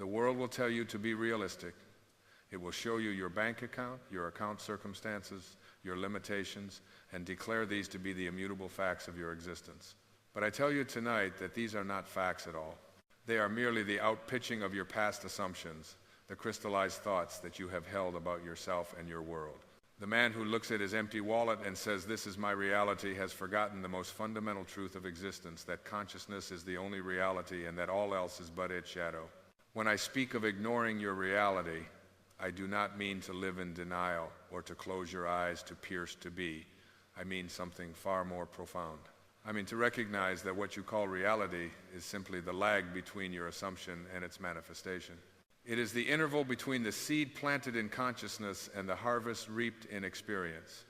The world will tell you to be realistic. It will show you your bank account, your account circumstances, your limitations, and declare these to be the immutable facts of your existence. But I tell you tonight that these are not facts at all. They are merely the outpitching of your past assumptions, the crystallized thoughts that you have held about yourself and your world. The man who looks at his empty wallet and says, "This is my reality," has forgotten the most fundamental truth of existence, that consciousness is the only reality and that all else is but its shadow. When I speak of ignoring your reality, I do not mean to live in denial or to close your eyes to pierce to be. I mean something far more profound. I mean to recognize that what you call reality is simply the lag between your assumption and its manifestation. It is the interval between the seed planted in consciousness and the harvest reaped in experience.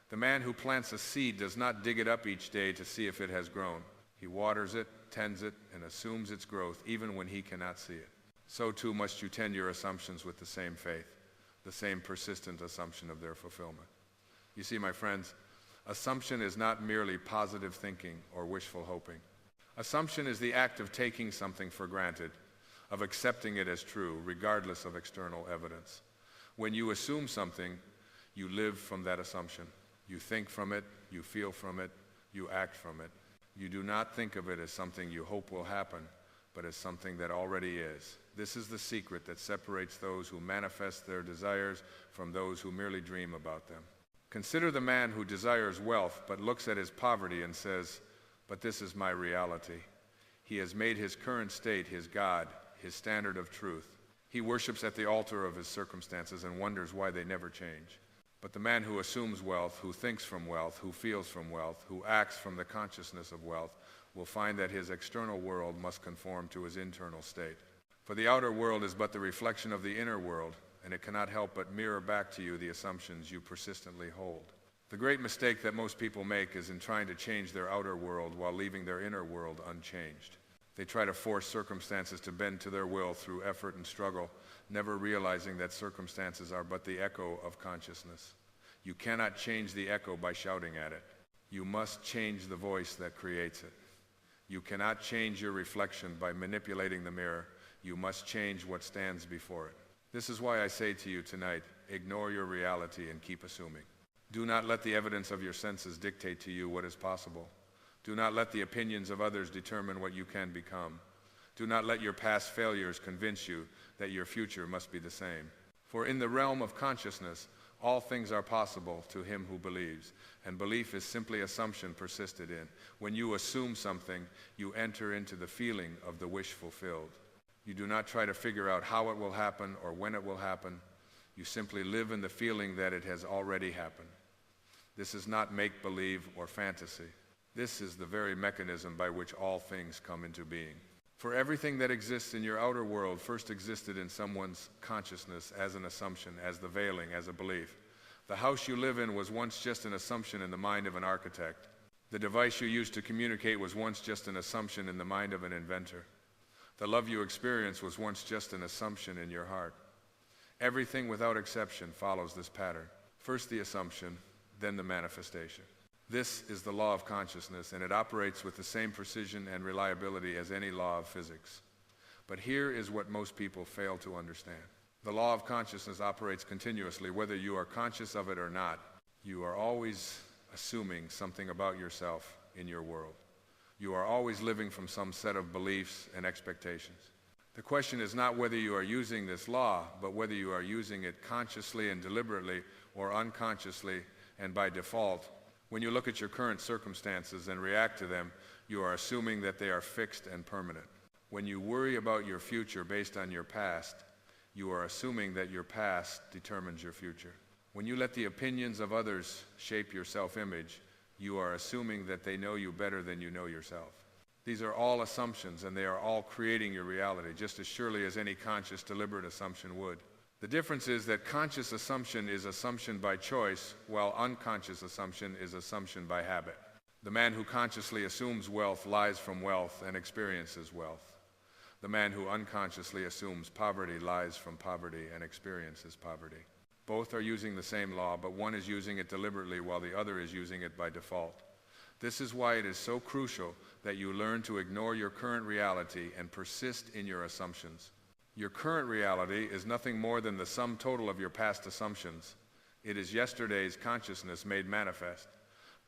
The man who plants a seed does not dig it up each day to see if it has grown. He waters it, tends it, and assumes its growth even when he cannot see it. So too must you tend your assumptions with the same faith, the same persistent assumption of their fulfillment. You see, my friends, assumption is not merely positive thinking or wishful hoping. Assumption is the act of taking something for granted, of accepting it as true, regardless of external evidence. When you assume something, you live from that assumption. You think from it, you feel from it, you act from it. You do not think of it as something you hope will happen, but as something that already is. This is the secret that separates those who manifest their desires from those who merely dream about them. Consider the man who desires wealth but looks at his poverty and says, "But this is my reality." He has made his current state his God, his standard of truth. He worships at the altar of his circumstances and wonders why they never change. But the man who assumes wealth, who thinks from wealth, who feels from wealth, who acts from the consciousness of wealth, will find that his external world must conform to his internal state. For the outer world is but the reflection of the inner world, and it cannot help but mirror back to you the assumptions you persistently hold. The great mistake that most people make is in trying to change their outer world while leaving their inner world unchanged. They try to force circumstances to bend to their will through effort and struggle, never realizing that circumstances are but the echo of consciousness. You cannot change the echo by shouting at it. You must change the voice that creates it. You cannot change your reflection by manipulating the mirror. You must change what stands before it. This is why I say to you tonight, ignore your reality and keep assuming. Do not let the evidence of your senses dictate to you what is possible. Do not let the opinions of others determine what you can become. Do not let your past failures convince you that your future must be the same. For in the realm of consciousness, all things are possible to him who believes, and belief is simply assumption persisted in. When you assume something, you enter into the feeling of the wish fulfilled. You do not try to figure out how it will happen or when it will happen. You simply live in the feeling that it has already happened. This is not make-believe or fantasy. This is the very mechanism by which all things come into being. For everything that exists in your outer world first existed in someone's consciousness as an assumption, as the veiling, as a belief. The house you live in was once just an assumption in the mind of an architect. The device you use to communicate was once just an assumption in the mind of an inventor. The love you experience was once just an assumption in your heart. Everything without exception follows this pattern. First the assumption, then the manifestation. This is the law of consciousness, and it operates with the same precision and reliability as any law of physics. But here is what most people fail to understand. The law of consciousness operates continuously, whether you are conscious of it or not. You are always assuming something about yourself in your world. You are always living from some set of beliefs and expectations. The question is not whether you are using this law, but whether you are using it consciously and deliberately or unconsciously and by default. When you look at your current circumstances and react to them, you are assuming that they are fixed and permanent. When you worry about your future based on your past, you are assuming that your past determines your future. When you let the opinions of others shape your self-image, you are assuming that they know you better than you know yourself. These are all assumptions, and they are all creating your reality, just as surely as any conscious, deliberate assumption would. The difference is that conscious assumption is assumption by choice, while unconscious assumption is assumption by habit. The man who consciously assumes wealth lies from wealth and experiences wealth. The man who unconsciously assumes poverty lies from poverty and experiences poverty. Both are using the same law, but one is using it deliberately while the other is using it by default. This is why it is so crucial that you learn to ignore your current reality and persist in your assumptions. Your current reality is nothing more than the sum total of your past assumptions. It is yesterday's consciousness made manifest.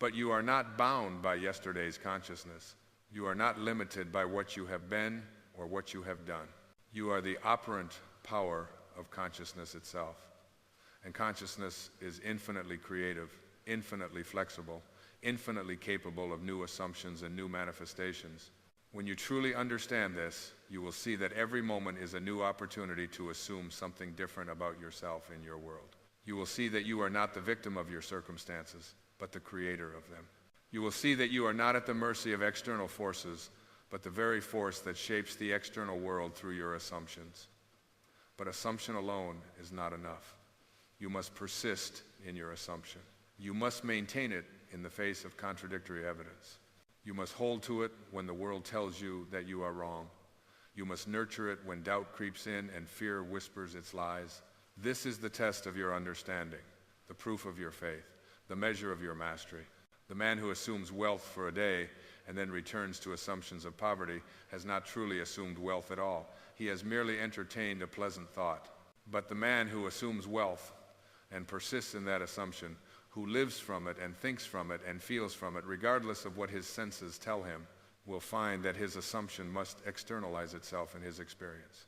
But you are not bound by yesterday's consciousness. You are not limited by what you have been or what you have done. You are the operant power of consciousness itself. And consciousness is infinitely creative, infinitely flexible, infinitely capable of new assumptions and new manifestations. When you truly understand this, you will see that every moment is a new opportunity to assume something different about yourself in your world. You will see that you are not the victim of your circumstances, but the creator of them. You will see that you are not at the mercy of external forces, but the very force that shapes the external world through your assumptions. But assumption alone is not enough. You must persist in your assumption. You must maintain it in the face of contradictory evidence. You must hold to it when the world tells you that you are wrong. You must nurture it when doubt creeps in and fear whispers its lies. This is the test of your understanding, the proof of your faith, the measure of your mastery. The man who assumes wealth for a day and then returns to assumptions of poverty has not truly assumed wealth at all. He has merely entertained a pleasant thought. But the man who assumes wealth and persists in that assumption, who lives from it and thinks from it and feels from it, regardless of what his senses tell him, will find that his assumption must externalize itself in his experience.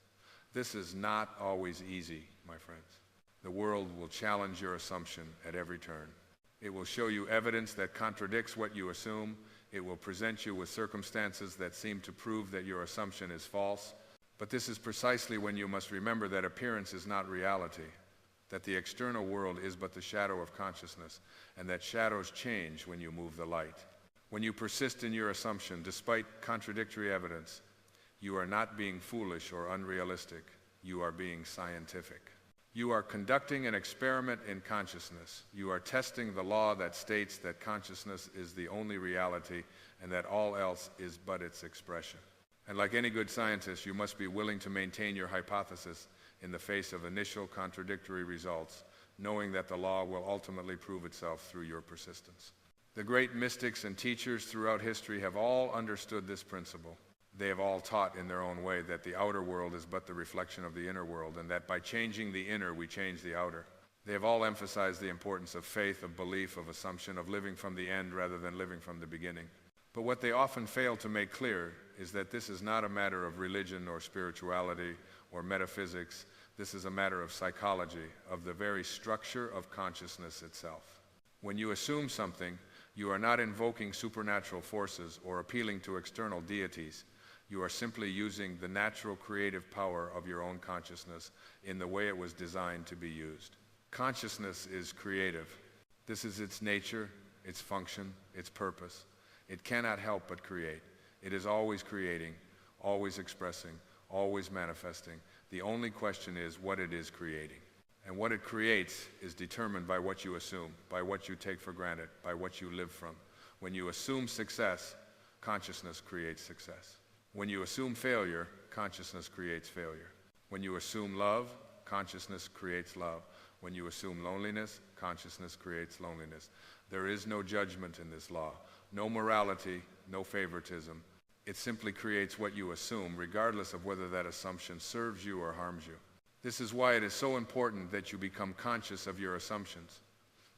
This is not always easy, my friends. The world will challenge your assumption at every turn. It will show you evidence that contradicts what you assume. It will present you with circumstances that seem to prove that your assumption is false. But this is precisely when you must remember that appearance is not reality, that the external world is but the shadow of consciousness, and that shadows change when you move the light. When you persist in your assumption, despite contradictory evidence, you are not being foolish or unrealistic. You are being scientific. You are conducting an experiment in consciousness. You are testing the law that states that consciousness is the only reality and that all else is but its expression. And like any good scientist, you must be willing to maintain your hypothesis in the face of initial contradictory results, knowing that the law will ultimately prove itself through your persistence. The great mystics and teachers throughout history have all understood this principle. They have all taught in their own way that the outer world is but the reflection of the inner world, and that by changing the inner, we change the outer. They have all emphasized the importance of faith, of belief, of assumption, of living from the end rather than living from the beginning. But what they often fail to make clear is that this is not a matter of religion or spirituality or metaphysics. This is a matter of psychology, of the very structure of consciousness itself. When you assume something, you are not invoking supernatural forces or appealing to external deities. You are simply using the natural creative power of your own consciousness in the way it was designed to be used. Consciousness is creative. This is its nature, its function, its purpose. It cannot help but create. It is always creating, always expressing, always manifesting. The only question is what it is creating. And what it creates is determined by what you assume, by what you take for granted, by what you live from. When you assume success, consciousness creates success. When you assume failure, consciousness creates failure. When you assume love, consciousness creates love. When you assume loneliness, consciousness creates loneliness. There is no judgment in this law, no morality, no favoritism. It simply creates what you assume, regardless of whether that assumption serves you or harms you. This is why it is so important that you become conscious of your assumptions.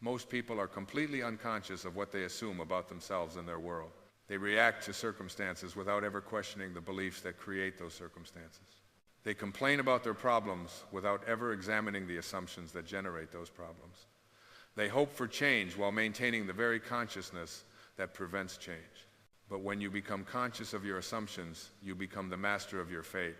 Most people are completely unconscious of what they assume about themselves and their world. They react to circumstances without ever questioning the beliefs that create those circumstances. They complain about their problems without ever examining the assumptions that generate those problems. They hope for change while maintaining the very consciousness that prevents change. But when you become conscious of your assumptions, you become the master of your fate.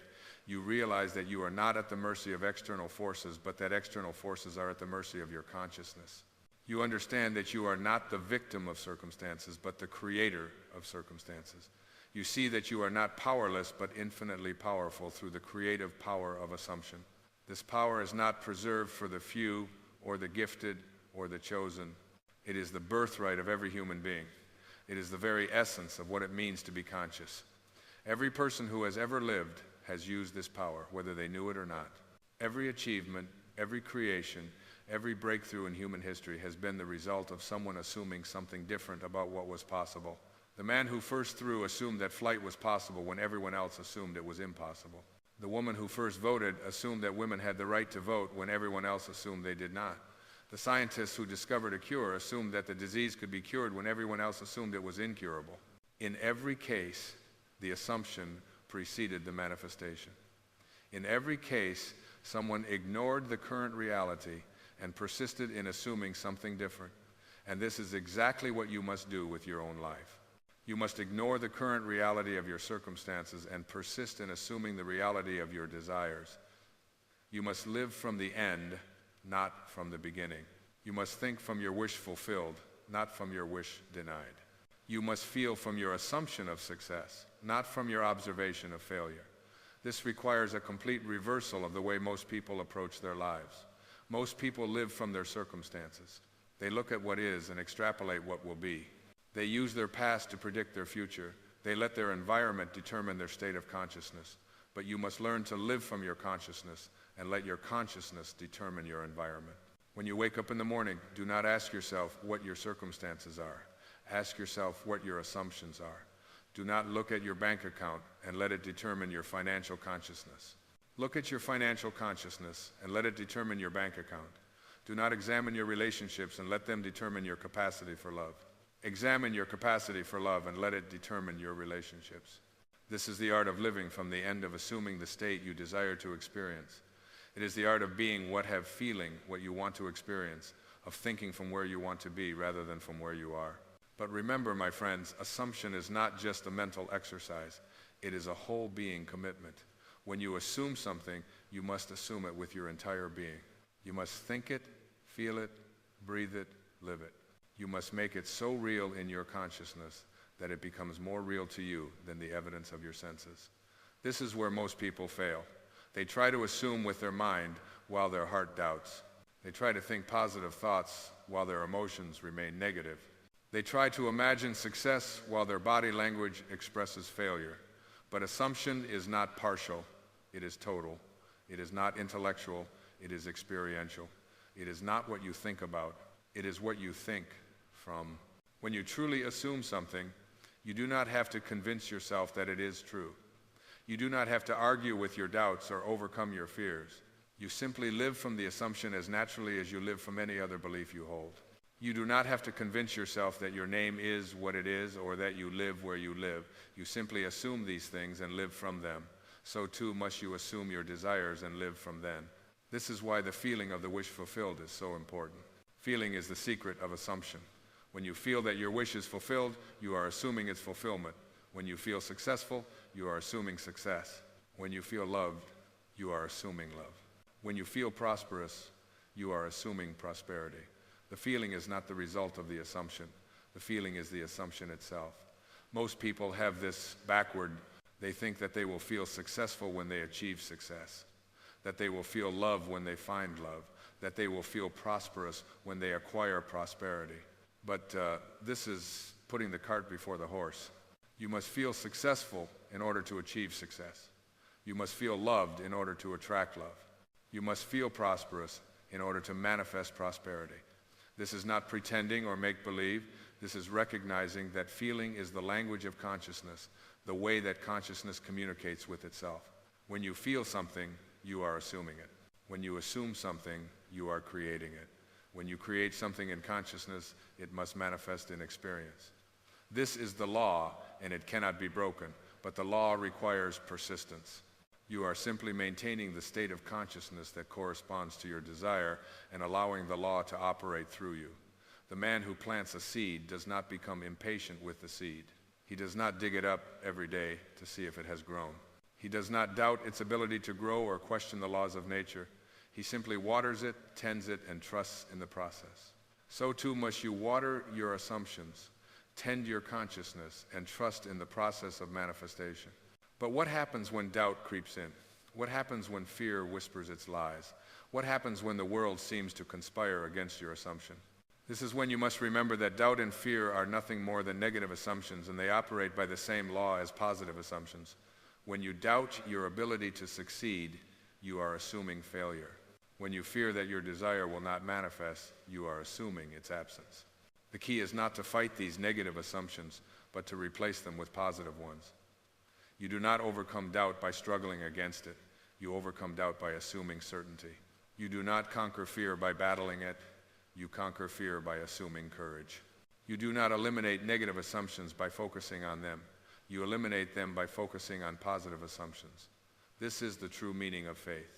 You realize that you are not at the mercy of external forces, but that external forces are at the mercy of your consciousness. You understand that you are not the victim of circumstances, but the creator of circumstances. You see that you are not powerless, but infinitely powerful through the creative power of assumption. This power is not preserved for the few or the gifted or the chosen. It is the birthright of every human being. It is the very essence of what it means to be conscious. Every person who has ever lived has used this power, whether they knew it or not. Every achievement, every creation, every breakthrough in human history has been the result of someone assuming something different about what was possible. The man who first threw assumed that flight was possible when everyone else assumed it was impossible. The woman who first voted assumed that women had the right to vote when everyone else assumed they did not. The scientists who discovered a cure assumed that the disease could be cured when everyone else assumed it was incurable. In every case, the assumption preceded the manifestation. In every case, someone ignored the current reality and persisted in assuming something different. And this is exactly what you must do with your own life. You must ignore the current reality of your circumstances and persist in assuming the reality of your desires. You must live from the end, not from the beginning. You must think from your wish fulfilled, not from your wish denied. You must feel from your assumption of success, not from your observation of failure. This requires a complete reversal of the way most people approach their lives. Most people live from their circumstances. They look at what is and extrapolate what will be. They use their past to predict their future. They let their environment determine their state of consciousness. But you must learn to live from your consciousness and let your consciousness determine your environment. When you wake up in the morning, do not ask yourself what your circumstances are. Ask yourself what your assumptions are. Do not look at your bank account and let it determine your financial consciousness. Look at your financial consciousness and let it determine your bank account. Do not examine your relationships and let them determine your capacity for love. Examine your capacity for love and let it determine your relationships. This is the art of living from the end of assuming the state you desire to experience. It is the art of being feeling what you want to experience, of thinking from where you want to be rather than from where you are. But remember, my friends, assumption is not just a mental exercise. It is a whole being commitment. When you assume something, you must assume it with your entire being. You must think it, feel it, breathe it, live it. You must make it so real in your consciousness that it becomes more real to you than the evidence of your senses. This is where most people fail. They try to assume with their mind while their heart doubts. They try to think positive thoughts while their emotions remain negative. They try to imagine success while their body language expresses failure. But assumption is not partial, it is total. It is not intellectual, it is experiential. It is not what you think about, it is what you think from. When you truly assume something, you do not have to convince yourself that it is true. You do not have to argue with your doubts or overcome your fears. You simply live from the assumption as naturally as you live from any other belief you hold. You do not have to convince yourself that your name is what it is or that you live where you live. You simply assume these things and live from them. So too must you assume your desires and live from them. This is why the feeling of the wish fulfilled is so important. Feeling is the secret of assumption. When you feel that your wish is fulfilled, you are assuming its fulfillment. When you feel successful, you are assuming success. When you feel loved, you are assuming love. When you feel prosperous, you are assuming prosperity. The feeling is not the result of the assumption. The feeling is the assumption itself. Most people have this backward. They think that they will feel successful when they achieve success, that they will feel love when they find love, that they will feel prosperous when they acquire prosperity. But this is putting the cart before the horse. You must feel successful in order to achieve success. You must feel loved in order to attract love. You must feel prosperous in order to manifest prosperity. This is not pretending or make-believe. This is recognizing that feeling is the language of consciousness, the way that consciousness communicates with itself. When you feel something, you are assuming it. When you assume something, you are creating it. When you create something in consciousness, it must manifest in experience. This is the law, and it cannot be broken, but the law requires persistence. You are simply maintaining the state of consciousness that corresponds to your desire and allowing the law to operate through you. The man who plants a seed does not become impatient with the seed. He does not dig it up every day to see if it has grown. He does not doubt its ability to grow or question the laws of nature. He simply waters it, tends it, and trusts in the process. So too must you water your assumptions, tend your consciousness, and trust in the process of manifestation. But what happens when doubt creeps in? What happens when fear whispers its lies? What happens when the world seems to conspire against your assumption? This is when you must remember that doubt and fear are nothing more than negative assumptions, and they operate by the same law as positive assumptions. When you doubt your ability to succeed, you are assuming failure. When you fear that your desire will not manifest, you are assuming its absence. The key is not to fight these negative assumptions, but to replace them with positive ones. You do not overcome doubt by struggling against it. You overcome doubt by assuming certainty. You do not conquer fear by battling it. You conquer fear by assuming courage. You do not eliminate negative assumptions by focusing on them. You eliminate them by focusing on positive assumptions. This is the true meaning of faith.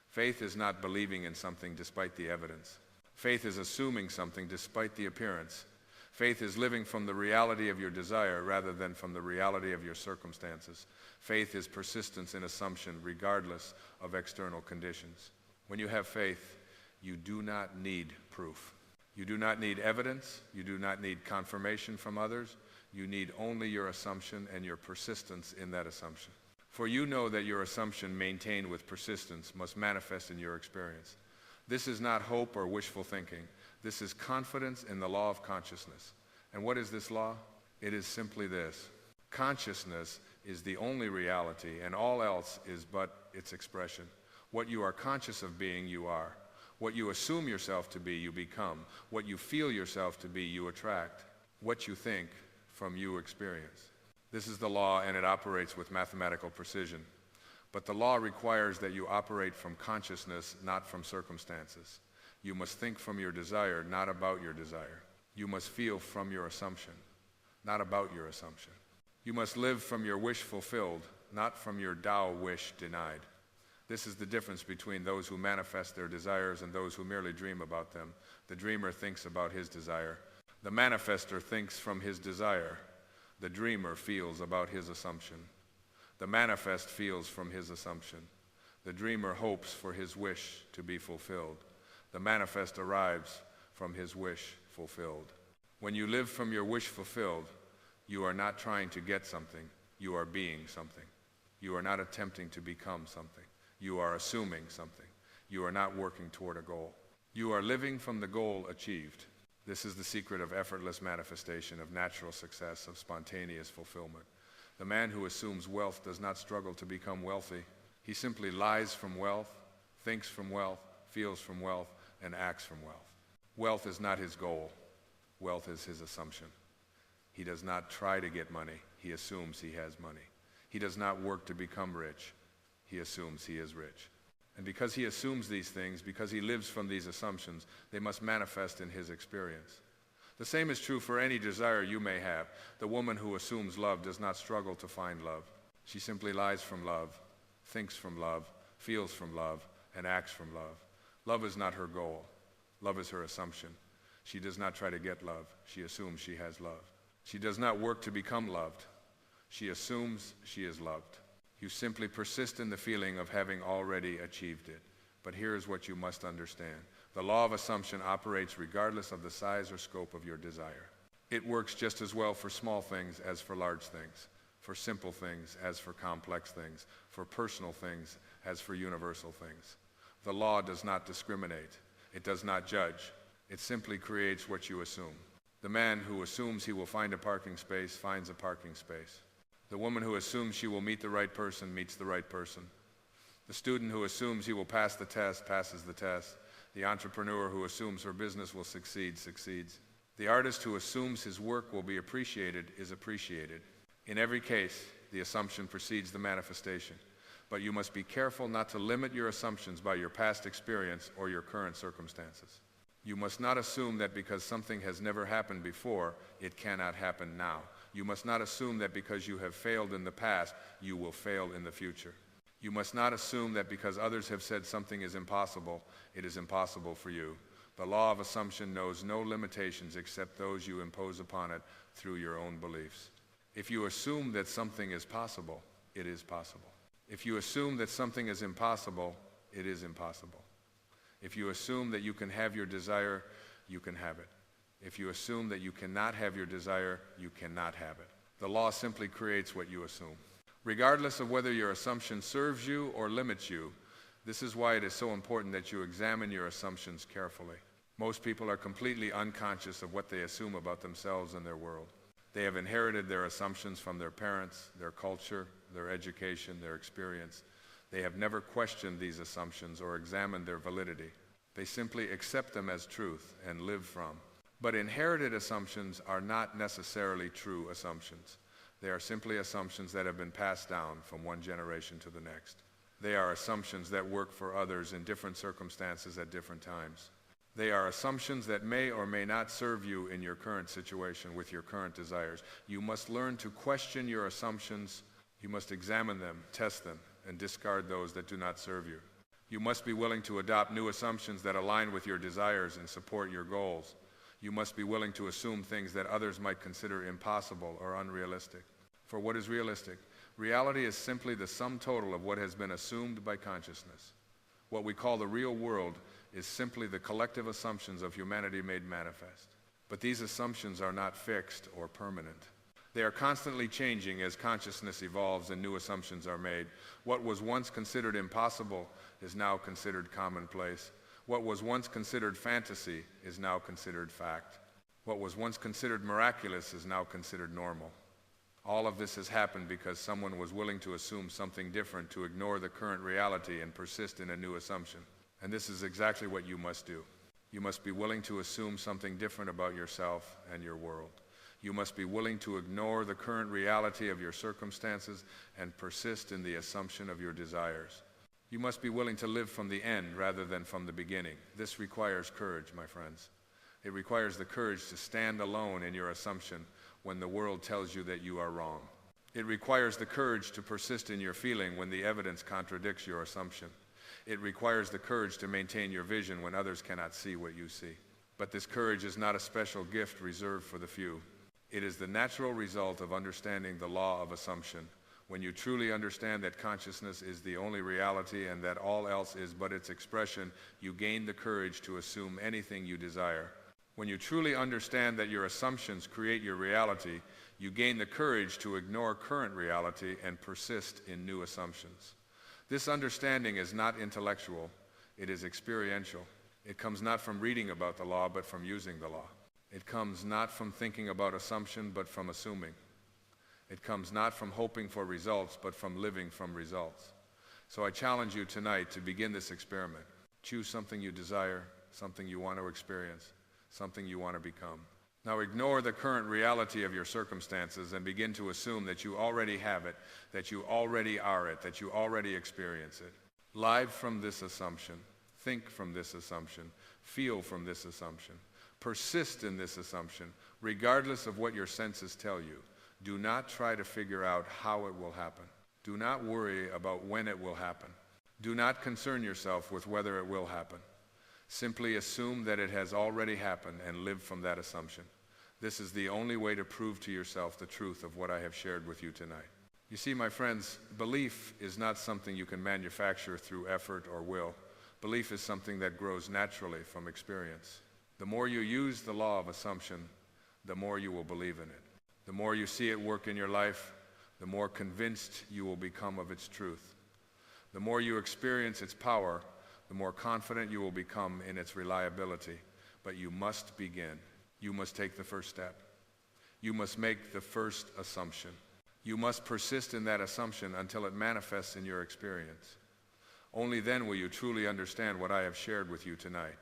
Faith is not believing in something despite the evidence. Faith is assuming something despite the appearance. Faith is living from the reality of your desire rather than from the reality of your circumstances. Faith is persistence in assumption regardless of external conditions. When you have faith, you do not need proof. You do not need evidence. You do not need confirmation from others. You need only your assumption and your persistence in that assumption. For you know that your assumption maintained with persistence must manifest in your experience. This is not hope or wishful thinking. This is confidence in the law of consciousness. And what is this law? It is simply this. Consciousness is the only reality, and all else is but its expression. What you are conscious of being, you are. What you assume yourself to be, you become. What you feel yourself to be, you attract. What you think, from you experience. This is the law, and it operates with mathematical precision. But the law requires that you operate from consciousness, not from circumstances. You must think from your desire, not about your desire. You must feel from your assumption, not about your assumption. You must live from your wish fulfilled, not from your Tao wish denied. This is the difference between those who manifest their desires and those who merely dream about them. The dreamer thinks about his desire. The manifester thinks from his desire. The dreamer feels about his assumption. The manifest feels from his assumption. The dreamer hopes for his wish to be fulfilled. The manifest arrives from his wish fulfilled. When you live from your wish fulfilled, you are not trying to get something. You are being something. You are not attempting to become something. You are assuming something. You are not working toward a goal. You are living from the goal achieved. This is the secret of effortless manifestation, of natural success, of spontaneous fulfillment. The man who assumes wealth does not struggle to become wealthy. He simply lies from wealth, thinks from wealth, feels from wealth, and acts from wealth. Wealth is not his goal. Wealth is his assumption. He does not try to get money. He assumes he has money. He does not work to become rich. He assumes he is rich. And because he assumes these things, because he lives from these assumptions, they must manifest in his experience. The same is true for any desire you may have. The woman who assumes love does not struggle to find love. She simply lies from love, thinks from love, feels from love, and acts from love. Love is not her goal. Love is her assumption. She does not try to get love. She assumes she has love. She does not work to become loved. She assumes she is loved. You simply persist in the feeling of having already achieved it. But here is what you must understand. The law of assumption operates regardless of the size or scope of your desire. It works just as well for small things as for large things, for simple things as for complex things, for personal things as for universal things. The law does not discriminate. It does not judge. It simply creates what you assume. The man who assumes he will find a parking space finds a parking space. The woman who assumes she will meet the right person meets the right person. The student who assumes he will pass the test passes the test. The entrepreneur who assumes her business will succeed succeeds. The artist who assumes his work will be appreciated is appreciated. In every case, the assumption precedes the manifestation. But you must be careful not to limit your assumptions by your past experience or your current circumstances. You must not assume that because something has never happened before, it cannot happen now. You must not assume that because you have failed in the past, you will fail in the future. You must not assume that because others have said something is impossible, it is impossible for you. The law of assumption knows no limitations except those you impose upon it through your own beliefs. If you assume that something is possible, it is possible. If you assume that something is impossible, it is impossible. If you assume that you can have your desire, you can have it. If you assume that you cannot have your desire, you cannot have it. The law simply creates what you assume. Regardless of whether your assumption serves you or limits you, this is why it is so important that you examine your assumptions carefully. Most people are completely unconscious of what they assume about themselves and their world. They have inherited their assumptions from their parents, their culture, their education, their experience. They have never questioned these assumptions or examined their validity. They simply accept them as truth and live from. But inherited assumptions are not necessarily true assumptions. They are simply assumptions that have been passed down from one generation to the next. They are assumptions that work for others in different circumstances at different times. They are assumptions that may or may not serve you in your current situation with your current desires. You must learn to question your assumptions. You must examine them, test them, and discard those that do not serve you. You must be willing to adopt new assumptions that align with your desires and support your goals. You must be willing to assume things that others might consider impossible or unrealistic. For what is realistic? Reality is simply the sum total of what has been assumed by consciousness. What we call the real world is simply the collective assumptions of humanity made manifest. But these assumptions are not fixed or permanent. They are constantly changing as consciousness evolves and new assumptions are made. What was once considered impossible is now considered commonplace. What was once considered fantasy is now considered fact. What was once considered miraculous is now considered normal. All of this has happened because someone was willing to assume something different, to ignore the current reality and persist in a new assumption. And this is exactly what you must do. You must be willing to assume something different about yourself and your world. You must be willing to ignore the current reality of your circumstances and persist in the assumption of your desires. You must be willing to live from the end rather than from the beginning. This requires courage, my friends. It requires the courage to stand alone in your assumption when the world tells you that you are wrong. It requires the courage to persist in your feeling when the evidence contradicts your assumption. It requires the courage to maintain your vision when others cannot see what you see. But this courage is not a special gift reserved for the few. It is the natural result of understanding the law of assumption. When you truly understand that consciousness is the only reality and that all else is but its expression, you gain the courage to assume anything you desire. When you truly understand that your assumptions create your reality, you gain the courage to ignore current reality and persist in new assumptions. This understanding is not intellectual, it is experiential. It comes not from reading about the law, but from using the law. It comes not from thinking about assumption, but from assuming. It comes not from hoping for results, but from living from results. So I challenge you tonight to begin this experiment. Choose something you desire, something you want to experience, something you want to become. Now ignore the current reality of your circumstances and begin to assume that you already have it, that you already are it, that you already experience it. Live from this assumption, think from this assumption, feel from this assumption. Persist in this assumption, regardless of what your senses tell you. Do not try to figure out how it will happen. Do not worry about when it will happen. Do not concern yourself with whether it will happen. Simply assume that it has already happened and live from that assumption. This is the only way to prove to yourself the truth of what I have shared with you tonight. You see, my friends, belief is not something you can manufacture through effort or will. Belief is something that grows naturally from experience. The more you use the law of assumption, the more you will believe in it. The more you see it work in your life, the more convinced you will become of its truth. The more you experience its power, the more confident you will become in its reliability. But you must begin. You must take the first step. You must make the first assumption. You must persist in that assumption until it manifests in your experience. Only then will you truly understand what I have shared with you tonight.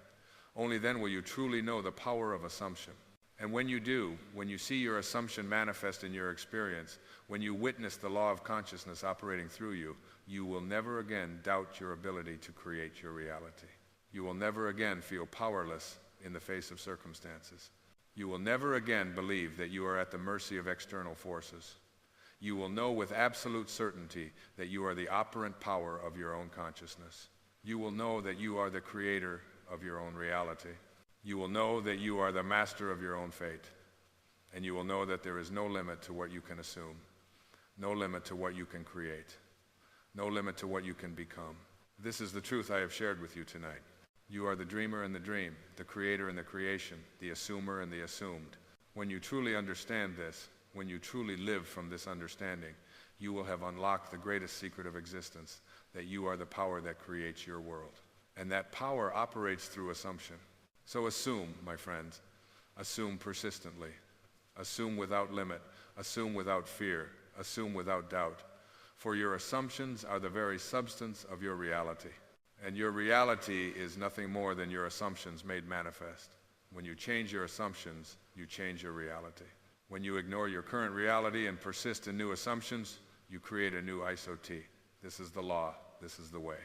Only then will you truly know the power of assumption. And when you do, when you see your assumption manifest in your experience, when you witness the law of consciousness operating through you, you will never again doubt your ability to create your reality. You will never again feel powerless in the face of circumstances. You will never again believe that you are at the mercy of external forces. You will know with absolute certainty that you are the operant power of your own consciousness. You will know that you are the creator of your own reality. You will know that you are the master of your own fate. And you will know that there is no limit to what you can assume, no limit to what you can create, no limit to what you can become. This is the truth I have shared with you tonight. You are the dreamer and the dream, the creator and the creation, the assumer and the assumed. When you truly understand this, when you truly live from this understanding, you will have unlocked the greatest secret of existence, that you are the power that creates your world. And that power operates through assumption. So assume, my friends, assume persistently, assume without limit, assume without fear, assume without doubt. For your assumptions are the very substance of your reality. And your reality is nothing more than your assumptions made manifest. When you change your assumptions, you change your reality. When you ignore your current reality and persist in new assumptions, you create a new ISO-T. This is the law This is the way.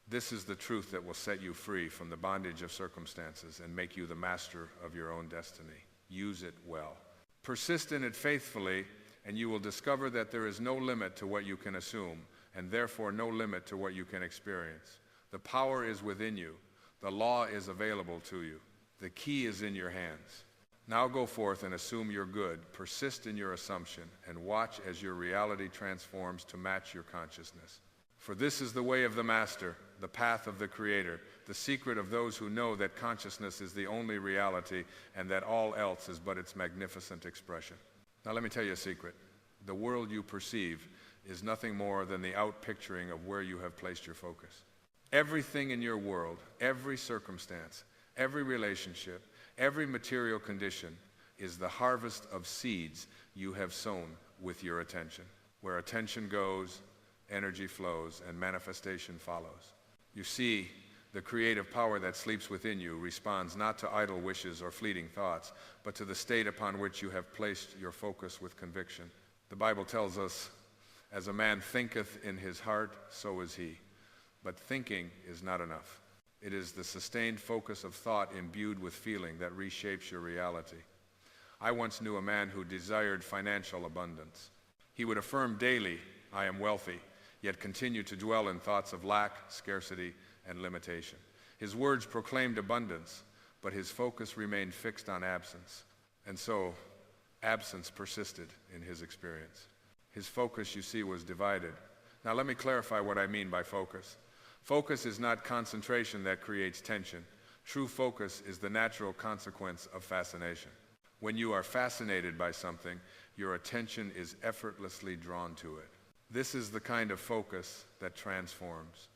This is the truth that will set you free from the bondage of circumstances and make you the master of your own destiny. Use it well. Persist in it faithfully, and you will discover that there is no limit to what you can assume, and therefore no limit to what you can experience. The power is within you. The law is available to you. The key is in your hands. Now go forth and assume you're good. Persist in your assumption, and watch as your reality transforms to match your consciousness. For this is the way of the Master, the path of the Creator, the secret of those who know that consciousness is the only reality and that all else is but its magnificent expression. Now let me tell you a secret. The world you perceive is nothing more than the outpicturing of where you have placed your focus. Everything in your world, every circumstance, every relationship, every material condition is the harvest of seeds you have sown with your attention. Where attention goes, energy flows, and manifestation follows. You see, the creative power that sleeps within you responds not to idle wishes or fleeting thoughts, but to the state upon which you have placed your focus with conviction. The Bible tells us, as a man thinketh in his heart, so is he. But thinking is not enough. It is the sustained focus of thought imbued with feeling that reshapes your reality. I once knew a man who desired financial abundance. He would affirm daily, "I am wealthy," yet continue to dwell in thoughts of lack, scarcity, and limitation. His words proclaimed abundance, but his focus remained fixed on absence. And so, absence persisted in his experience. His focus, you see, was divided. Now let me clarify what I mean by focus. Focus is not concentration that creates tension. True focus is the natural consequence of fascination. When you are fascinated by something, your attention is effortlessly drawn to it. This is the kind of focus that transforms.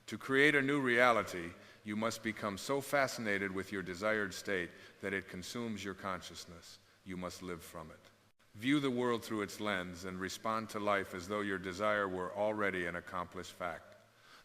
To create a new reality, you must become so fascinated with your desired state that it consumes your consciousness. You must live from it. View the world through its lens and respond to life as though your desire were already an accomplished fact.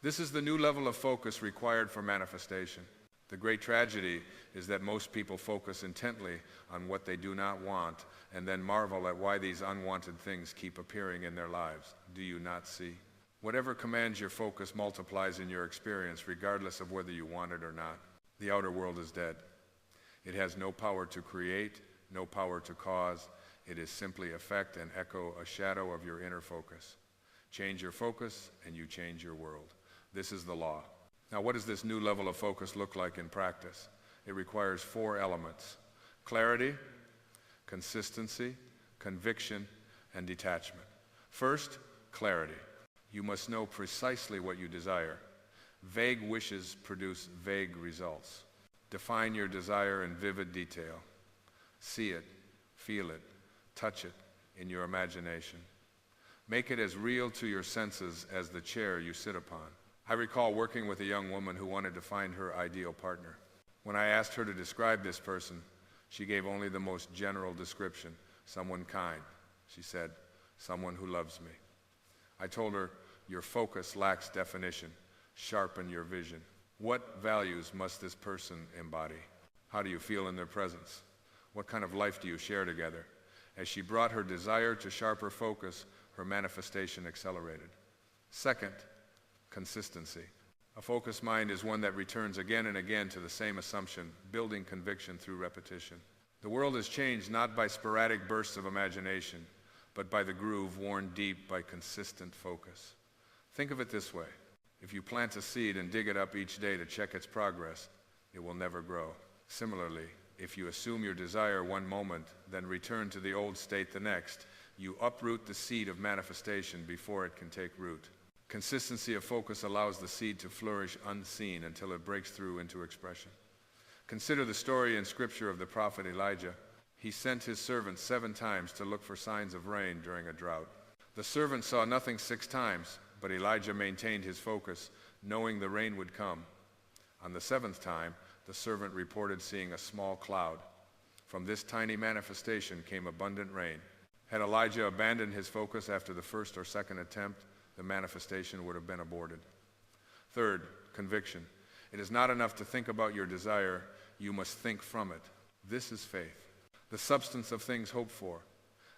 This is the new level of focus required for manifestation. The great tragedy is that most people focus intently on what they do not want and then marvel at why these unwanted things keep appearing in their lives. Do you not see? Whatever commands your focus multiplies in your experience, regardless of whether you want it or not. The outer world is dead. It has no power to create, no power to cause. It is simply effect and echo, a shadow of your inner focus. Change your focus and you change your world. This is the law. Now, what does this new level of focus look like in practice? It requires 4 elements: clarity, consistency, conviction, and detachment. First, clarity. You must know precisely what you desire. Vague wishes produce vague results. Define your desire in vivid detail. See it, feel it, touch it in your imagination. Make it as real to your senses as the chair you sit upon. I recall working with a young woman who wanted to find her ideal partner. When I asked her to describe this person, she gave only the most general description: someone kind. She said, "Someone who loves me." I told her, "Your focus lacks definition. Sharpen your vision. What values must this person embody? How do you feel in their presence? What kind of life do you share together?" As she brought her desire to sharper focus, her manifestation accelerated. Second, consistency. A focused mind is one that returns again and again to the same assumption, building conviction through repetition. The world is changed not by sporadic bursts of imagination, but by the groove worn deep by consistent focus. Think of it this way. If you plant a seed and dig it up each day to check its progress, it will never grow. Similarly, if you assume your desire one moment, then return to the old state the next, you uproot the seed of manifestation before it can take root. Consistency of focus allows the seed to flourish unseen until it breaks through into expression. Consider the story in Scripture of the prophet Elijah. He sent his servant 7 times to look for signs of rain during a drought. The servant saw nothing 6 times, but Elijah maintained his focus, knowing the rain would come. On the 7th time, the servant reported seeing a small cloud. From this tiny manifestation came abundant rain. Had Elijah abandoned his focus after the first or second attempt, the manifestation would have been aborted. Third, conviction. It is not enough to think about your desire, you must think from it. This is faith, the substance of things hoped for,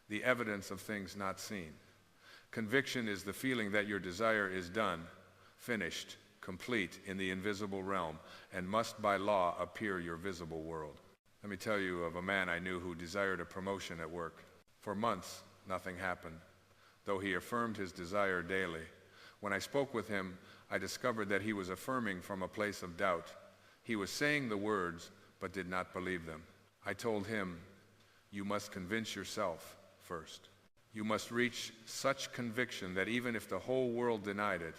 the evidence of things not seen. Conviction is the feeling that your desire is done. finished, complete in the invisible realm, and must by law appear your visible world. Let me tell you of a man I knew who desired a promotion at work. For months, nothing happened, though he affirmed his desire daily. When I spoke with him, I discovered that he was affirming from a place of doubt. He was saying the words, but did not believe them. I told him, "You must convince yourself first. You must reach such conviction that even if the whole world denied it,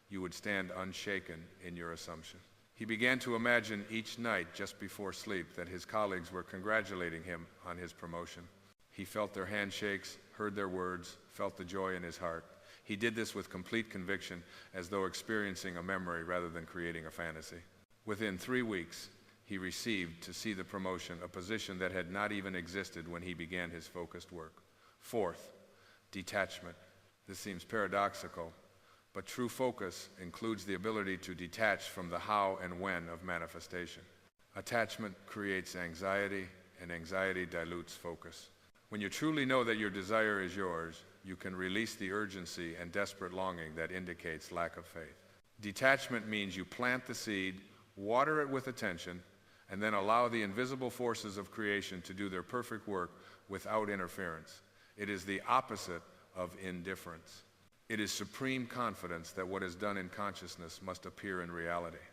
you would stand unshaken in your assumption." He began to imagine each night just before sleep that his colleagues were congratulating him on his promotion. He felt their handshakes, heard their words, felt the joy in his heart. He did this with complete conviction, as though experiencing a memory rather than creating a fantasy. Within 3 weeks, he received to see the promotion, a position that had not even existed when he began his focused work. Fourth, detachment. This seems paradoxical, but true focus includes the ability to detach from the how and when of manifestation. Attachment creates anxiety, and anxiety dilutes focus. When you truly know that your desire is yours, you can release the urgency and desperate longing that indicates lack of faith. Detachment means you plant the seed, water it with attention, and then allow the invisible forces of creation to do their perfect work without interference. It is the opposite of indifference. It is supreme confidence that what is done in consciousness must appear in reality.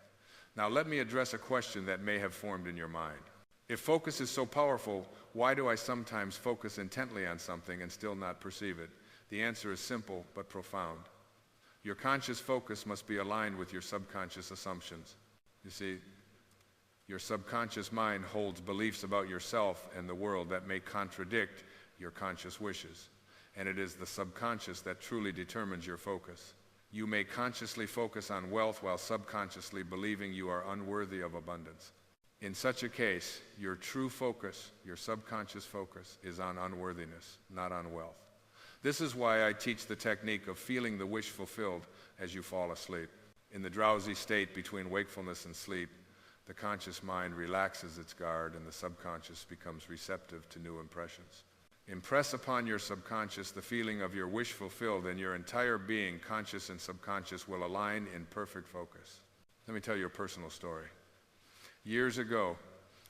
Now let me address a question that may have formed in your mind. If focus is so powerful, why do I sometimes focus intently on something and still not perceive it? The answer is simple but profound. Your conscious focus must be aligned with your subconscious assumptions. You see, your subconscious mind holds beliefs about yourself and the world that may contradict your conscious wishes. And it is the subconscious that truly determines your focus. You may consciously focus on wealth while subconsciously believing you are unworthy of abundance. In such a case, your true focus, your subconscious focus, is on unworthiness, not on wealth. This is why I teach the technique of feeling the wish fulfilled as you fall asleep. In the drowsy state between wakefulness and sleep, the conscious mind relaxes its guard and the subconscious becomes receptive to new impressions. Impress upon your subconscious the feeling of your wish fulfilled, and your entire being, conscious and subconscious, will align in perfect focus. Let me tell you a personal story. Years ago,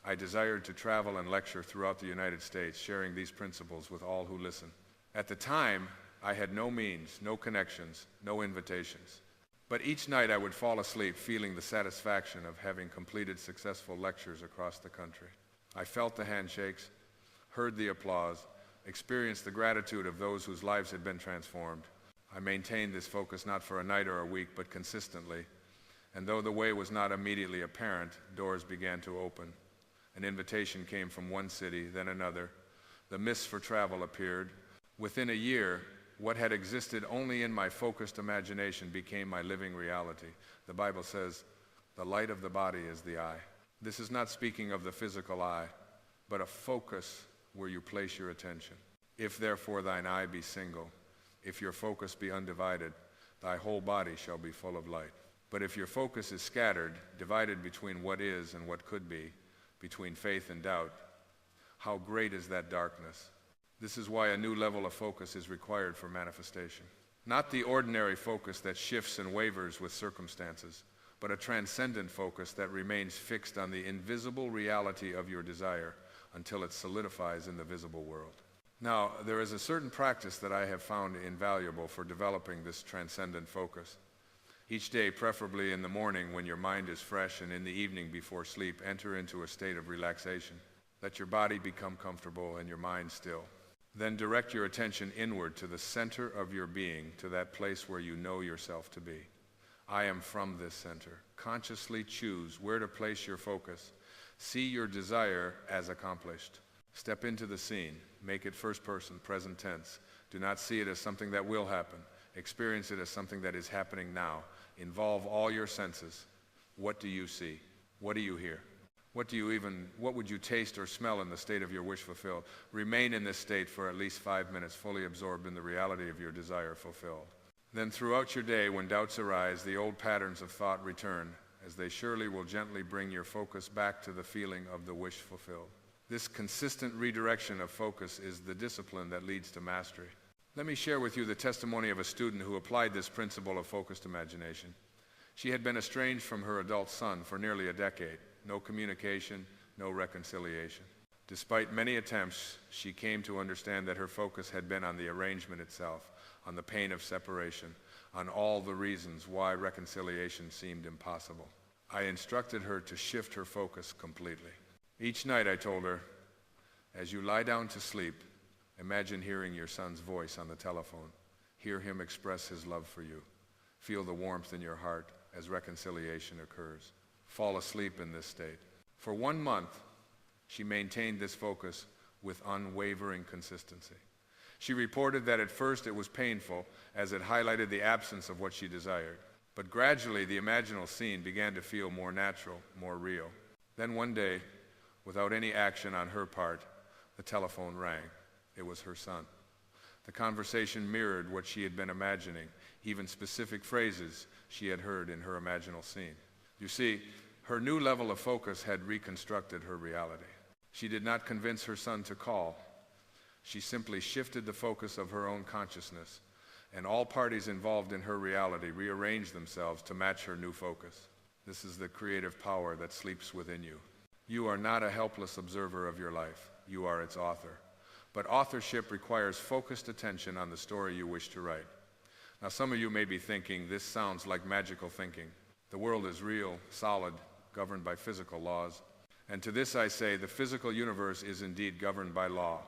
I desired to travel and lecture throughout the United States, sharing these principles with all who listen. At the time, I had no means, no connections, no invitations. But each night I would fall asleep feeling the satisfaction of having completed successful lectures across the country. I felt the handshakes, heard the applause, experienced the gratitude of those whose lives had been transformed. I maintained this focus not for a night or a week, but consistently. And though the way was not immediately apparent, doors began to open. An invitation came from one city, then another. The mists for travel appeared. Within a year, what had existed only in my focused imagination became my living reality. The Bible says, "The light of the body is the eye." This is not speaking of the physical eye, but a focus where you place your attention. "If therefore thine eye be single, if your focus be undivided, thy whole body shall be full of light. But if your focus is scattered, divided between what is and what could be, between faith and doubt, how great is that darkness?" This is why a new level of focus is required for manifestation. Not the ordinary focus that shifts and wavers with circumstances, but a transcendent focus that remains fixed on the invisible reality of your desire until it solidifies in the visible world. Now, there is a certain practice that I have found invaluable for developing this transcendent focus. Each day, preferably in the morning when your mind is fresh, and in the evening before sleep, enter into a state of relaxation. Let your body become comfortable and your mind still. Then direct your attention inward to the center of your being, to that place where you know yourself to be. I am from this center. Consciously choose where to place your focus. See your desire as accomplished. Step into the scene. Make it first person, present tense. Do not see it as something that will happen. Experience it as something that is happening now. Involve all your senses. What do you see? What do you hear? What would you taste or smell in the state of your wish fulfilled? Remain in this state for at least 5 minutes, fully absorbed in the reality of your desire fulfilled. Then throughout your day, when doubts arise, the old patterns of thought return, as they surely will gently bring your focus back to the feeling of the wish fulfilled. This consistent redirection of focus is the discipline that leads to mastery. Let me share with you the testimony of a student who applied this principle of focused imagination. She had been estranged from her adult son for nearly a decade. No communication, no reconciliation. Despite many attempts, she came to understand that her focus had been on the arrangement itself, on the pain of separation, on all the reasons why reconciliation seemed impossible. I instructed her to shift her focus completely. Each night I told her, as you lie down to sleep, imagine hearing your son's voice on the telephone. Hear him express his love for you. Feel the warmth in your heart as reconciliation occurs. Fall asleep in this state. For 1 month, she maintained this focus with unwavering consistency. She reported that at first it was painful as it highlighted the absence of what she desired. But gradually the imaginal scene began to feel more natural, more real. Then one day, without any action on her part, the telephone rang. It was her son. The conversation mirrored what she had been imagining, even specific phrases she had heard in her imaginal scene. You see, her new level of focus had reconstructed her reality. She did not convince her son to call. She simply shifted the focus of her own consciousness, and all parties involved in her reality rearranged themselves to match her new focus. This is the creative power that sleeps within you. You are not a helpless observer of your life. You are its author. But authorship requires focused attention on the story you wish to write. Now, some of you may be thinking, this sounds like magical thinking. The world is real, solid, governed by physical laws. And to this I say, the physical universe is indeed governed by law.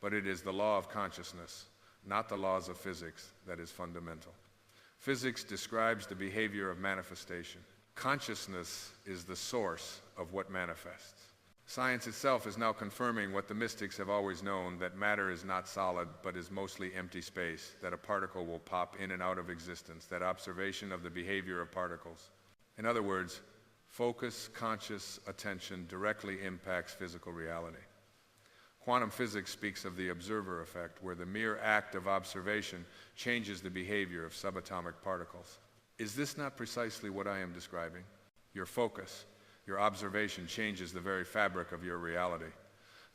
But it is the law of consciousness, not the laws of physics, that is fundamental. Physics describes the behavior of manifestation. Consciousness is the source of what manifests. Science itself is now confirming what the mystics have always known, that matter is not solid, but is mostly empty space, that a particle will pop in and out of existence, that observation of the behavior of particles. In other words, focus, conscious attention directly impacts physical reality. Quantum physics speaks of the observer effect, where the mere act of observation changes the behavior of subatomic particles. Is this not precisely what I am describing? Your focus, your observation changes the very fabric of your reality.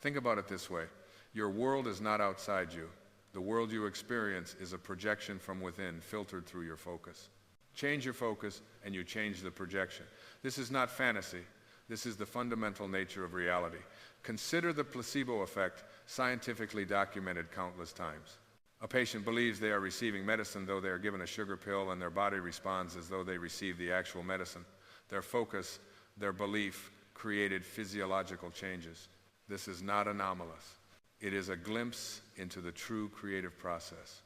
Think about it this way. Your world is not outside you. The world you experience is a projection from within, filtered through your focus. Change your focus, and you change the projection. This is not fantasy. This is the fundamental nature of reality. Consider the placebo effect, scientifically documented countless times. A patient believes they are receiving medicine, though they are given a sugar pill, and their body responds as though they received the actual medicine. Their focus, their belief, created physiological changes. This is not anomalous. It is a glimpse into the true creative process.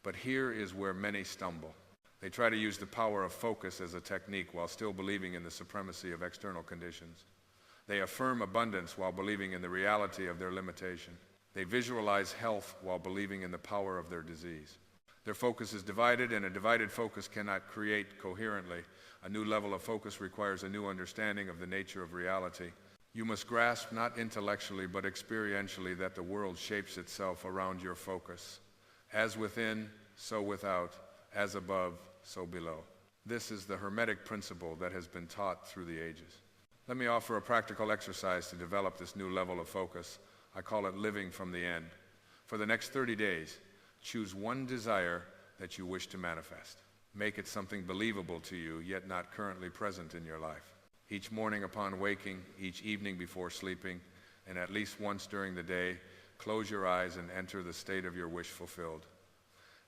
But here is where many stumble. They try to use the power of focus as a technique while still believing in the supremacy of external conditions. They affirm abundance while believing in the reality of their limitation. They visualize health while believing in the power of their disease. Their focus is divided, and a divided focus cannot create coherently. A new level of focus requires a new understanding of the nature of reality. You must grasp, not intellectually but experientially, that the world shapes itself around your focus. As within, so without. As above, so below. This is the Hermetic principle that has been taught through the ages. Let me offer a practical exercise to develop this new level of focus. I call it living from the end. For the next 30 days, choose one desire that you wish to manifest. Make it something believable to you, yet not currently present in your life. Each morning upon waking, each evening before sleeping, and at least once during the day, close your eyes and enter the state of your wish fulfilled.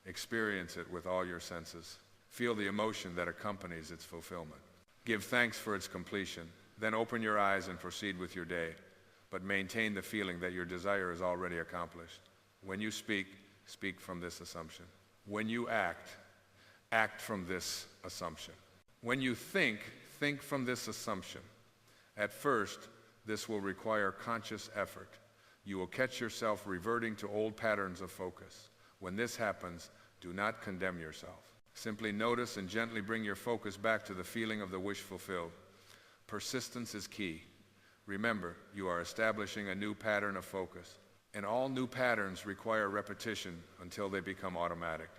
Experience it with all your senses. Feel the emotion that accompanies its fulfillment. Give thanks for its completion. Then open your eyes and proceed with your day, but maintain the feeling that your desire is already accomplished. When you speak, speak from this assumption. When you act, act from this assumption. When you think, think from this assumption. At first, this will require conscious effort. You will catch yourself reverting to old patterns of focus. When this happens, do not condemn yourself. Simply notice and gently bring your focus back to the feeling of the wish fulfilled. Persistence is key. Remember, you are establishing a new pattern of focus, and all new patterns require repetition until they become automatic.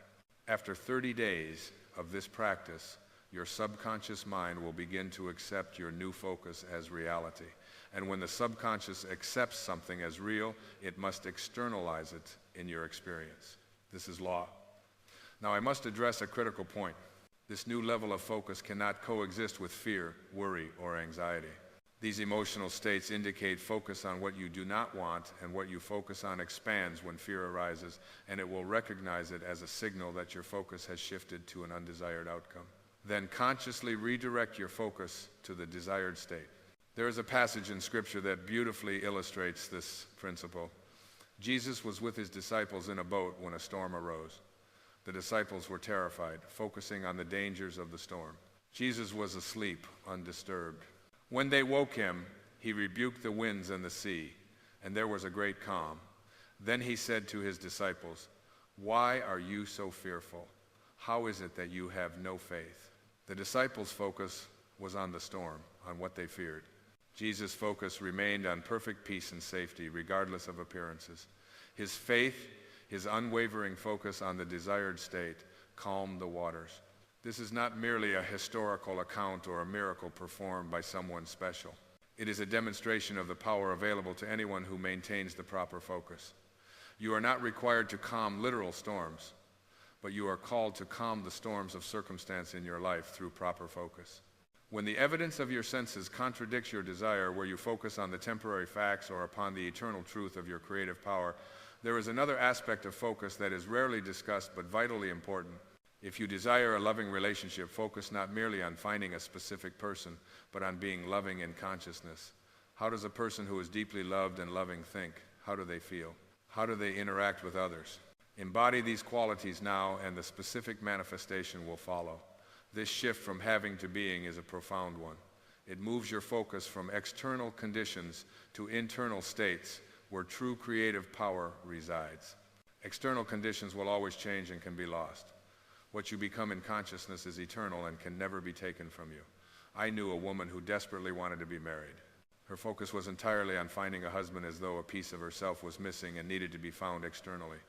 After 30 days of this practice, your subconscious mind will begin to accept your new focus as reality. And when the subconscious accepts something as real, it must externalize it in your experience. This is law. Now, I must address a critical point. This new level of focus cannot coexist with fear, worry, or anxiety. These emotional states indicate focus on what you do not want, and what you focus on expands when fear arises, and it will recognize it as a signal that your focus has shifted to an undesired outcome. Then consciously redirect your focus to the desired state. There is a passage in Scripture that beautifully illustrates this principle. Jesus was with his disciples in a boat when a storm arose. The disciples were terrified, focusing on the dangers of the storm. Jesus was asleep, undisturbed. When they woke him, he rebuked the winds and the sea, and there was a great calm. Then he said to his disciples, "Why are you so fearful? How is it that you have no faith?" The disciples' focus was on the storm, on what they feared. Jesus' focus remained on perfect peace and safety, regardless of appearances. His faith, his unwavering focus on the desired state, calmed the waters. This is not merely a historical account or a miracle performed by someone special. It is a demonstration of the power available to anyone who maintains the proper focus. You are not required to calm literal storms, but you are called to calm the storms of circumstance in your life through proper focus. When the evidence of your senses contradicts your desire, where you focus on the temporary facts or upon the eternal truth of your creative power, there is another aspect of focus that is rarely discussed but vitally important. If you desire a loving relationship, focus not merely on finding a specific person, but on being loving in consciousness. How does a person who is deeply loved and loving think? How do they feel? How do they interact with others? Embody these qualities now, and the specific manifestation will follow. This shift from having to being is a profound one. It moves your focus from external conditions to internal states where true creative power resides. External conditions will always change and can be lost. What you become in consciousness is eternal and can never be taken from you. I knew a woman who desperately wanted to be married. Her focus was entirely on finding a husband, as though a piece of herself was missing and needed to be found externally.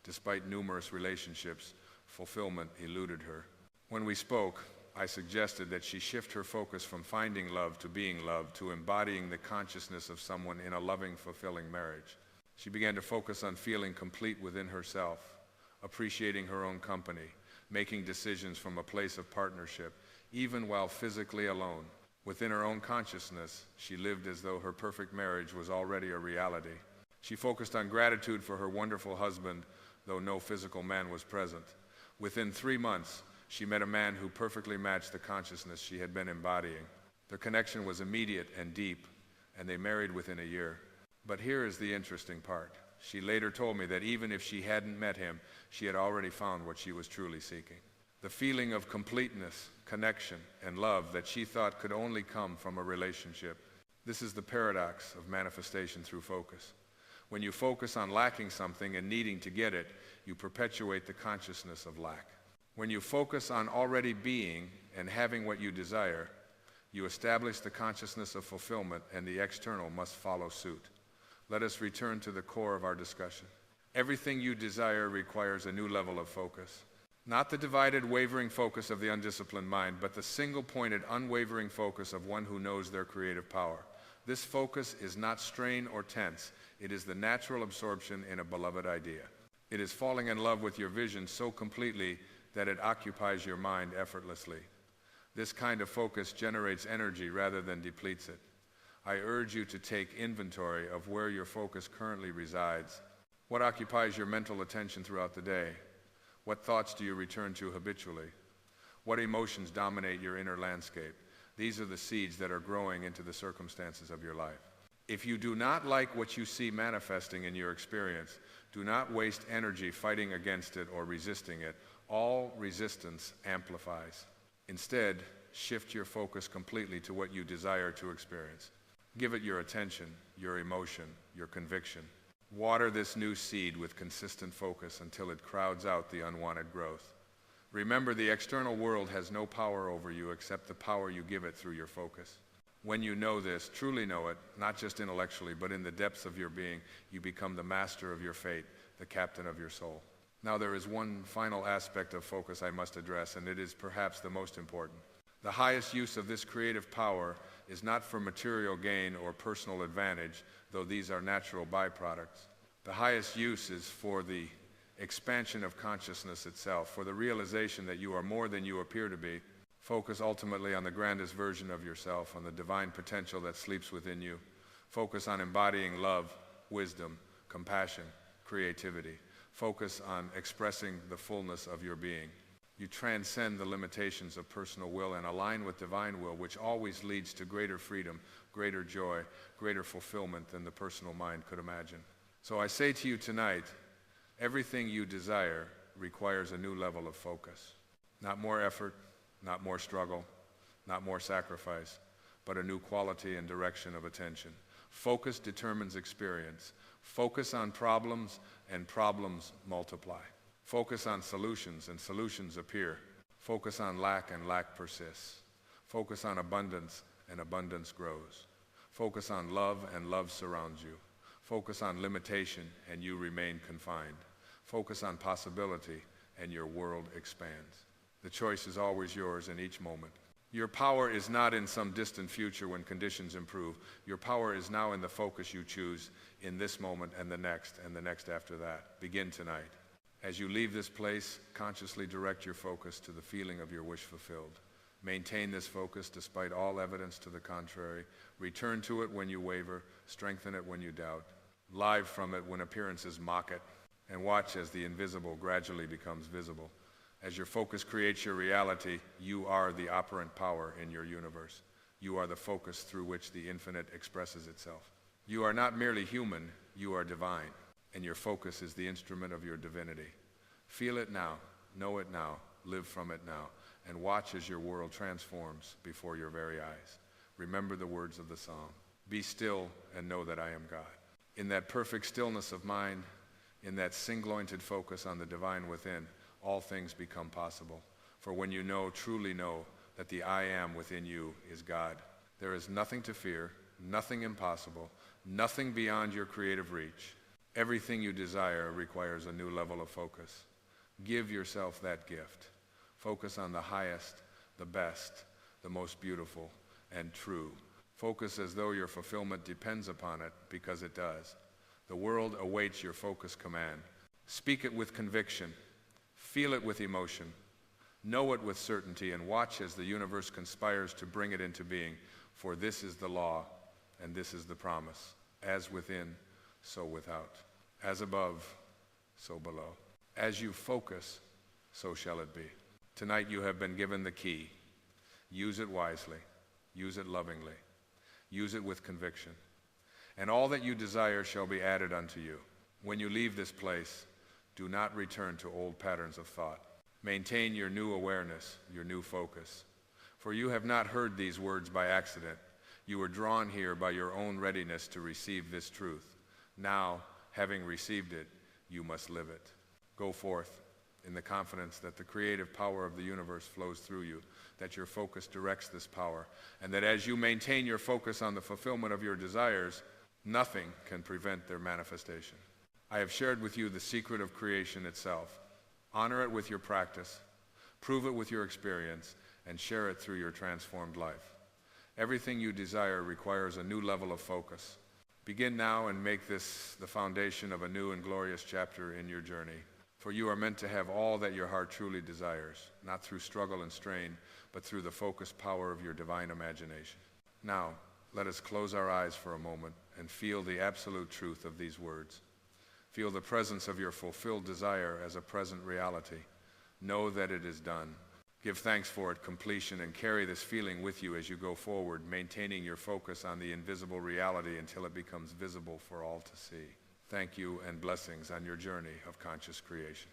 Despite numerous relationships, fulfillment eluded her. When we spoke, I suggested that she shift her focus from finding love to being loved, to embodying the consciousness of someone in a loving, fulfilling marriage. She began to focus on feeling complete within herself, appreciating her own company, making decisions from a place of partnership, even while physically alone. Within her own consciousness, she lived as though her perfect marriage was already a reality. She focused on gratitude for her wonderful husband, though no physical man was present. Within 3 months, she met a man who perfectly matched the consciousness she had been embodying. Their connection was immediate and deep, and they married within a year. But here is the interesting part. She later told me that even if she hadn't met him, she had already found what she was truly seeking. The feeling of completeness, connection, and love that she thought could only come from a relationship. This is the paradox of manifestation through focus. When you focus on lacking something and needing to get it, you perpetuate the consciousness of lack. When you focus on already being and having what you desire, you establish the consciousness of fulfillment, and the external must follow suit. Let us return to the core of our discussion. Everything you desire requires a new level of focus. Not the divided, wavering focus of the undisciplined mind, but the single-pointed, unwavering focus of one who knows their creative power. This focus is not strain or tense. It is the natural absorption in a beloved idea. It is falling in love with your vision so completely that it occupies your mind effortlessly. This kind of focus generates energy rather than depletes it. I urge you to take inventory of where your focus currently resides. What occupies your mental attention throughout the day? What thoughts do you return to habitually? What emotions dominate your inner landscape? These are the seeds that are growing into the circumstances of your life. If you do not like what you see manifesting in your experience, do not waste energy fighting against it or resisting it. All resistance amplifies. Instead, shift your focus completely to what you desire to experience. Give it your attention, your emotion, your conviction. Water this new seed with consistent focus until it crowds out the unwanted growth. Remember, the external world has no power over you except the power you give it through your focus. When you know this, truly know it, not just intellectually, but in the depths of your being, you become the master of your fate, the captain of your soul. Now, there is one final aspect of focus I must address, and it is perhaps the most important. The highest use of this creative power is not for material gain or personal advantage, though these are natural byproducts. The highest use is for the expansion of consciousness itself, for the realization that you are more than you appear to be. Focus ultimately on the grandest version of yourself, on the divine potential that sleeps within you. Focus on embodying love, wisdom, compassion, creativity. Focus on expressing the fullness of your being. You transcend the limitations of personal will and align with divine will, which always leads to greater freedom, greater joy, greater fulfillment than the personal mind could imagine. So I say to you tonight, everything you desire requires a new level of focus. Not more effort, not more struggle, not more sacrifice, but a new quality and direction of attention. Focus determines experience. Focus on problems, and problems multiply. Focus on solutions, and solutions appear. Focus on lack, and lack persists. Focus on abundance, and abundance grows. Focus on love, and love surrounds you. Focus on limitation, and you remain confined. Focus on possibility, and your world expands. The choice is always yours in each moment. Your power is not in some distant future when conditions improve. Your power is now in the focus you choose in this moment and the next after that. Begin tonight. As you leave this place, consciously direct your focus to the feeling of your wish fulfilled. Maintain this focus despite all evidence to the contrary. Return to it when you waver, strengthen it when you doubt. Live from it when appearances mock it, and watch as the invisible gradually becomes visible. As your focus creates your reality, you are the operant power in your universe. You are the focus through which the infinite expresses itself. You are not merely human, you are divine, and your focus is the instrument of your divinity. Feel it now, know it now, live from it now, and watch as your world transforms before your very eyes. Remember the words of the song. Be still and know that I am God. In that perfect stillness of mind, in that single-pointed focus on the divine within, all things become possible. For when you know, truly know, that the I am within you is God, there is nothing to fear, nothing impossible, nothing beyond your creative reach. Everything you desire requires a new level of focus. Give yourself that gift. Focus on the highest, the best, the most beautiful, and true. Focus as though your fulfillment depends upon it, because it does. The world awaits your focus command. Speak it with conviction. Feel it with emotion. Know it with certainty, and watch as the universe conspires to bring it into being. For this is the law, and this is the promise. As within, so without. As above, so below. As you focus, so shall it be. Tonight you have been given the key. Use it wisely. Use it lovingly. Use it with conviction. And all that you desire shall be added unto you. When you leave this place, do not return to old patterns of thought. Maintain your new awareness, your new focus. For you have not heard these words by accident. You were drawn here by your own readiness to receive this truth. Now, having received it, you must live it. Go forth in the confidence that the creative power of the universe flows through you, that your focus directs this power, and that as you maintain your focus on the fulfillment of your desires, nothing can prevent their manifestation. I have shared with you the secret of creation itself. Honor it with your practice, prove it with your experience, and share it through your transformed life. Everything you desire requires a new level of focus. Begin now and make this the foundation of a new and glorious chapter in your journey. For you are meant to have all that your heart truly desires, not through struggle and strain, but through the focused power of your divine imagination. Now, let us close our eyes for a moment and feel the absolute truth of these words. Feel the presence of your fulfilled desire as a present reality. Know that it is done. Give thanks for its completion and carry this feeling with you as you go forward, maintaining your focus on the invisible reality until it becomes visible for all to see. Thank you and blessings on your journey of conscious creation.